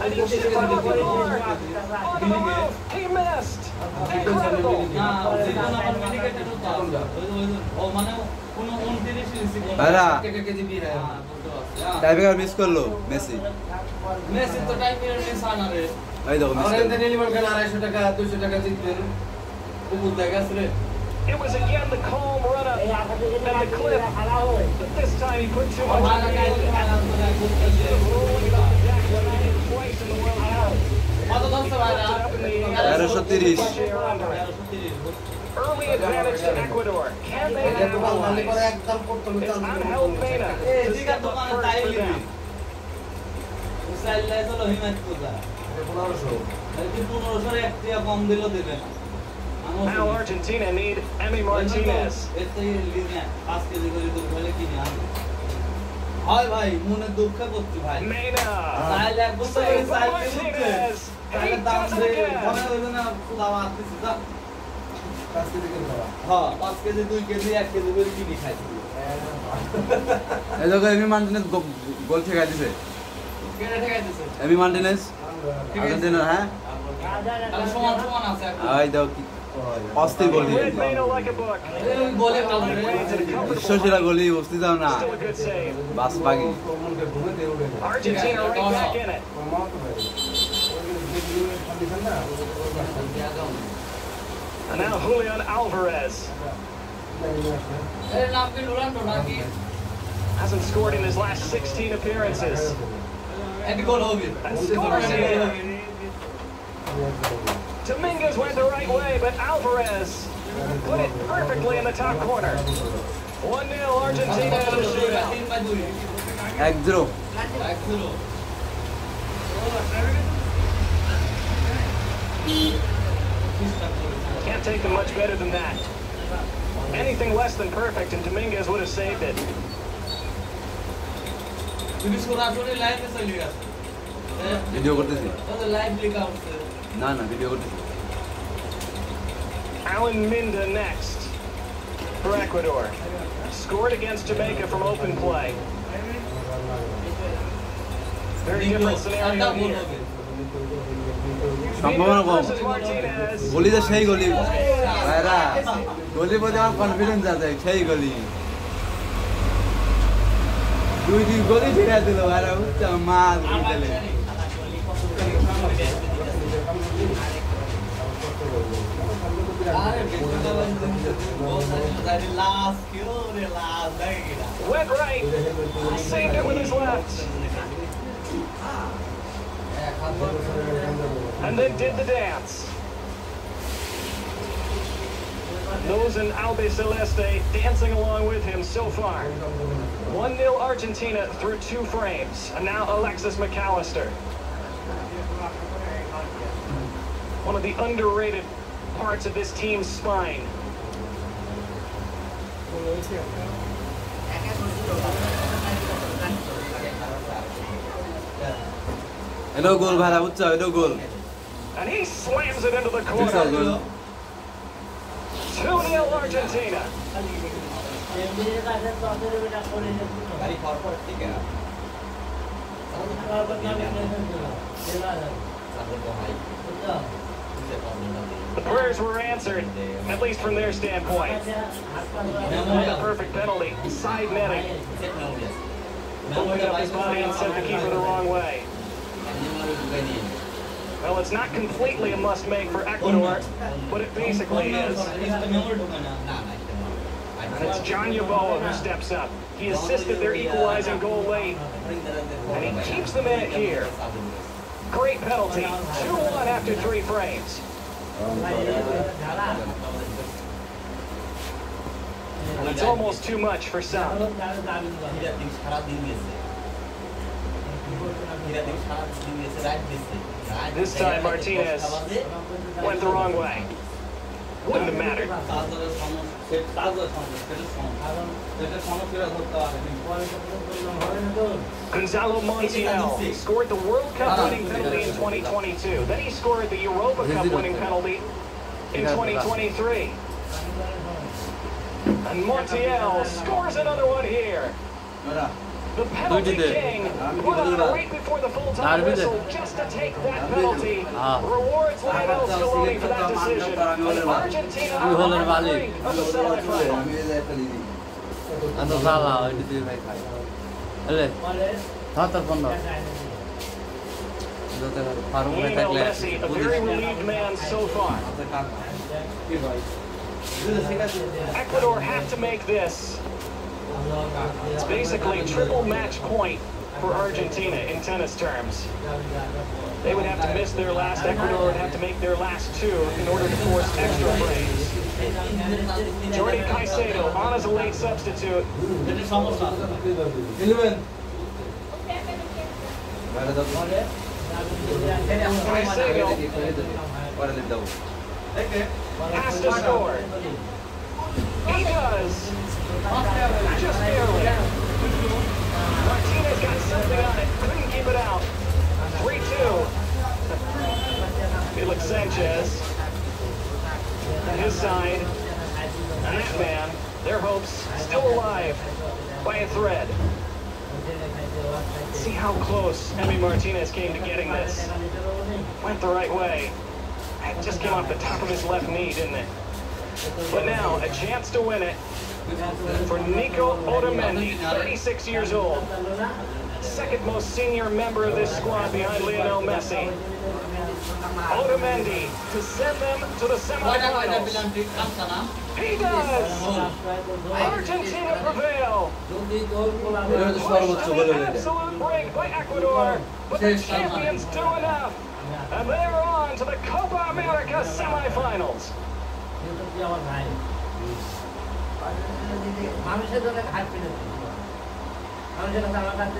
And he shot off the mark. On the move, he missed. Incredible. Tiebreaker miss করলো Messi তো tiebreaker miss আনা রে এই দেখো মিস আর নেলিমার খান 250 টাকা 200 টাকা জিতবেন কুকুর দেখা আছে রে It was again the calm run-up and the clip, but this time he put too much on the twice in the World Cup. Early advantage to Ecuador. Can they capitalize? It's Angel Mena to step up first for them. Now Argentina need Emi Martinez. Mena. Saved by Martinez. He does it again. এই দেখো Emi Martinez গোল ঠেকাই দিছে Emi Martinez Argentina হ্যাঁ এই দেখো কি অস্থির গোল দিয়ে বিশ্বসেরা গোলি বসতে দাও না বাস বাগি Argentina right back in it. And now Julian Alvarez hasn't scored in his last 16 appearances. And scores again. Dominguez went the right way, but Alvarez put it perfectly in the top corner. 1-0 Argentina in the shootout. 1-0 Can't take them much better than that. Anything less than perfect, and Dominguez would have saved it. Video করতেছি না না video করতেছি Alan Minda next for Ecuador. Scored against Jamaica from open play. Very different scenario here. সম্ভাবনা কম Versus Martinez. গলি তো সেই গলি ভাইরা গলির প্রতি আমার কনফিডেন্স আছে সেই গলি দুই গলি ফিরে দিল ভাইরা বুঝছো মাছ দিলে Went right. Saved it with his left. And then did the dance. Those in Albi Celeste dancing along with him so far. 1-0 Argentina through 2 frames. And now Alexis McAllister. One of the underrated parts of this team's spine. এটাও গোল ভাইরা বুঝছো এটাও গোল And he slams it into the corner. 2-0 Argentina. The prayers were answered, at least from their standpoint. The perfect penalty, side netting. Opened up his body and sent the keeper the wrong way. Well, it's not completely a must-make for Ecuador, but it basically is. And it's John Yeboah who steps up. He assisted their equalizing goal late, and he keeps them in it here. Great penalty, 2-1 after 3 frames. It's almost too much for some. This time Martinez went the wrong way. Wouldn't have mattered. Gonzalo Montiel scored the World Cup winning penalty in 2022. Then he scored the Europa Cup winning penalty in 2023. And Montiel scores another one here. The penalty king put on right before the full-time whistle just to take that penalty. Rewards Lionel Scaloni for that decision. And Argentina are on the brink of the semifinal. Lionel Messi, a very relieved man so far. Ecuador have to make this. It's basically triple match point for Argentina in tennis terms. They would have to miss their last, Ecuador would have to make their last two in order to force extra frames. Jordi Caicedo on as a late substitute. Caicedo has to score. He does. Just barely. Martinez got something on it, couldn't keep it out. 3-2. Felix Sanchez. His side. And that man, their hopes still alive by a thread. See how close Emi Martinez came to getting this. Went the right way. It just came off the top of his left knee, didn't it? But now, a chance to win it for Nico Otamendi, 36 years old. Second most senior member of this squad behind Lionel Messi. Otamendi to send them to the semifinals. He does! Argentina prevail! Pushed to the absolute brink by Ecuador, but the champions do enough. And they're on to the Copa America semifinals. মানুষের জন্য খাট পেতে মানুষের কাছে আমার কাছে